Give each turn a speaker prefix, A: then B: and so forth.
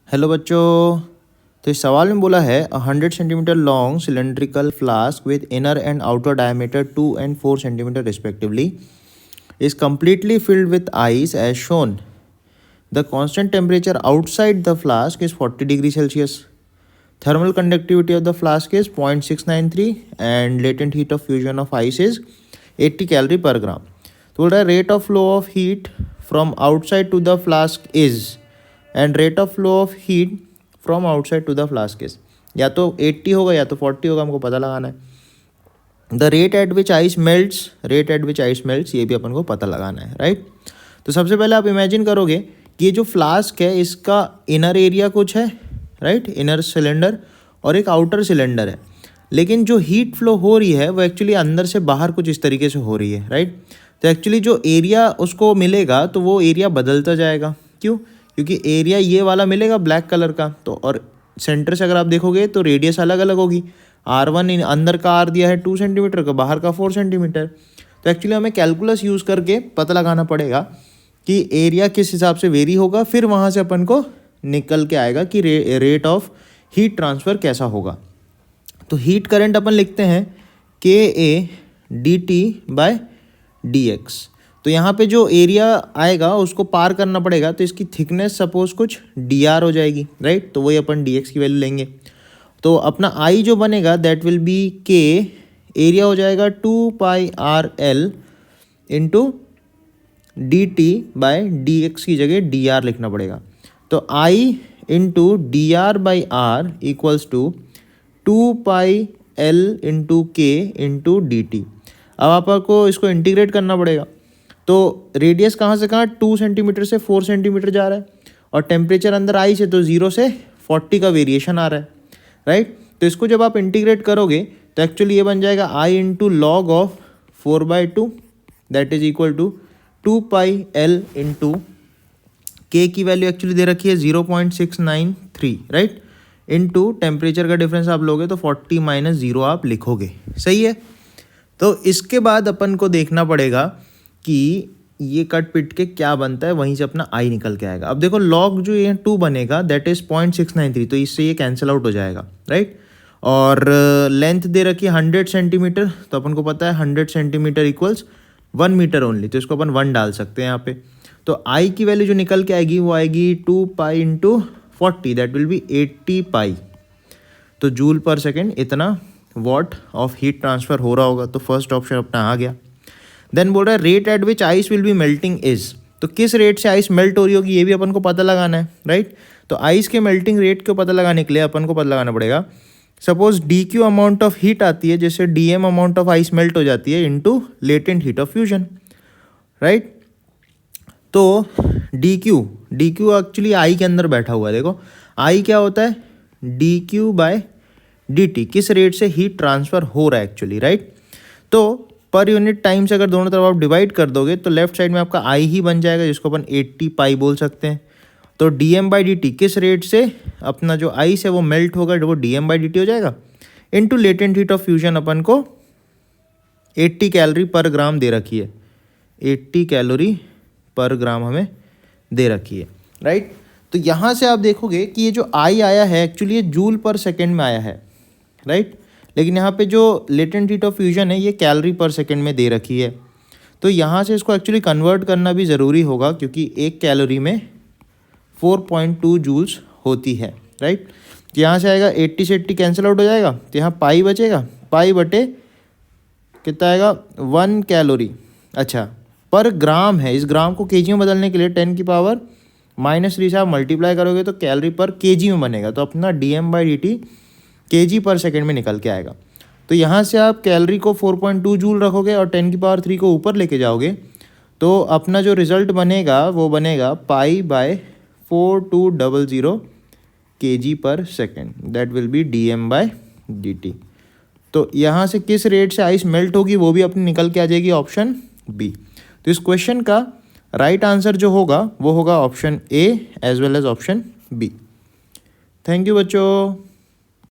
A: Hello बच्चों। तो इस सवाल में बोला है 100 centimetre long cylindrical flask with inner and outer diameter 2 and 4 centimetre respectively is completely filled with ice as shown. The constant temperature outside the flask is 40 degrees Celsius. Thermal conductivity of the flask is 0.693 and latent heat of fusion of ice is 80 calorie per gram. तो बोल रहा है rate of flow of heat from outside to the flask is and rate of flow of heat from outside to the flask is, या तो 80 होगा या तो 40 होगा, हमको पता लगाना है. The rate at which ice melts, ये भी अपन को पता लगाना है, राइट. तो सबसे पहले आप इमेजिन करोगे कि ये जो फ्लास्क है इसका इनर एरिया कुछ है, राइट, इनर सिलेंडर, और एक आउटर सिलेंडर है. लेकिन जो हीट फ्लो हो रही है वो एक्चुअली अंदर से बाहर कुछ इस तरीके से हो रही है, राइट. तो एक्चुअली जो एरिया उसको मिलेगा तो वो एरिया बदलता जाएगा. क्यों? क्योंकि एरिया ये वाला मिलेगा ब्लैक कलर का, तो और सेंटर से अगर आप देखोगे तो रेडियस अलग अलग होगी. R1 अंदर का R दिया है 2 सेंटीमीटर का, बाहर का 4 सेंटीमीटर. तो एक्चुअली हमें कैलकुलस यूज़ करके पता लगाना पड़ेगा कि एरिया किस हिसाब से वेरी होगा. फिर वहाँ से अपन को निकल के आएगा कि रेट ऑफ हीट ट्रांसफ़र कैसा होगा. तो हीट करंट अपन लिखते हैं KA/DT/dx. तो यहाँ पे जो एरिया आएगा उसको पार करना पड़ेगा, तो इसकी थिकनेस सपोज कुछ dr हो जाएगी, राइट. तो वही अपन dx की वैल्यू लेंगे. तो अपना I जो बनेगा that will be K, area हो जाएगा 2πRL इंटू DT/dx की जगह dr लिखना पड़ेगा. तो I into dr/r equals to 2πL into K into dt. अब आपको इसको इंटीग्रेट करना पड़ेगा. तो रेडियस कहाँ से कहाँ, 2 सेंटीमीटर से 4 सेंटीमीटर जा रहा है, और टेम्परेचर अंदर आई से तो 0 से 40 का वेरिएशन आ रहा है, राइट. तो इसको जब आप इंटीग्रेट करोगे तो एक्चुअली ये बन जाएगा I into log of 4/2 that is equal to 2πL into K की वैल्यू एक्चुअली दे रखी है 0.693, राइट, इंटू टेम्परेचर का डिफरेंस आप लोगे तो 40 - 0 आप लिखोगे, सही है. तो इसके बाद अपन को देखना पड़ेगा कि ये कट पिट के क्या बनता है, वहीं से अपना आई निकल के आएगा. अब देखो लॉग जो ये 2 बनेगा दैट इज़ 0.693, तो इससे ये कैंसिल आउट हो जाएगा, राइट. और लेंथ दे रखी है 100 सेंटीमीटर, तो अपन को पता है 100 सेंटीमीटर इक्वल्स 1 मीटर ओनली, तो इसको अपन 1 डाल सकते हैं यहाँ पे. तो आई की वैल्यू जो निकल के आएगी वो आएगी 2π इंटू 40 दैट विल बी 80π. तो जूल पर सेकेंड इतना वॉट ऑफ हीट ट्रांसफ़र हो रहा होगा. तो फर्स्ट ऑप्शन अपना आ गया. देन बोल रहा है rate at which ice will be melting is. तो किस रेट से आइस मेल्ट हो रही होगी ये भी अपन को पता लगाना है, राइट. तो आइस के मेल्टिंग रेट को पता लगाने के लिए अपन को पता लगाना पड़ेगा. Suppose DQ amount of heat आती है, जैसे DM amount of ice melt हो जाती है into latent heat of fusion, right. तो DQ एक्चुअली आई के अंदर बैठा हुआ है. देखो आई क्या होता है, DQ/dt, किस रेट से हीट ट्रांसफ़र हो रहा है एक्चुअली, राइट. तो पर यूनिट टाइम से अगर दोनों तरफ आप डिवाइड कर दोगे तो लेफ्ट साइड में आपका आई ही बन जाएगा, जिसको अपन 80π बोल सकते हैं. तो DM/dt किस रेट से अपना जो आइस है वो मेल्ट होगा, वो DM/dt हो जाएगा into latent heat of fusion अपन को 80 कैलोरी पर ग्राम दे रखी है, 80 कैलोरी पर ग्राम हमें दे रखी है, राइट. तो यहाँ से आप देखोगे कि ये जो आई आया है एक्चुअली ये जूल पर सेकेंड में आया है, राइट. लेकिन यहाँ पे जो लेटेंट हीट ऑफ फ्यूजन है ये कैलोरी पर सेकेंड में दे रखी है. तो यहाँ से इसको एक्चुअली कन्वर्ट करना भी ज़रूरी होगा, क्योंकि एक कैलोरी में 4.2 जूल्स होती है, राइट. यहाँ से आएगा 80 से 80 कैंसिल आउट हो जाएगा, तो यहाँ पाई बचेगा, पाई बटे कितना आएगा 1 कैलोरी. अच्छा, पर ग्राम है, इस ग्राम को केजी में बदलने के लिए 10⁻³ से आप मल्टीप्लाई करोगे तो कैलोरी पर केजी में बनेगा. तो अपना DM/dt kg पर सेकेंड में निकल के आएगा. तो यहाँ से आप कैलोरी को 4.2 जूल रखोगे और 10⁻³ को ऊपर लेके जाओगे तो अपना जो रिज़ल्ट बनेगा वो बनेगा π/4200 kg पर second that will be DM/dt. तो यहाँ से किस रेट से आइस मेल्ट होगी वो भी अपनी निकल के आ जाएगी, ऑप्शन बी. तो इस क्वेश्चन का राइट आंसर जो होगा वो होगा option A as well as option B. Thank you बच्चों.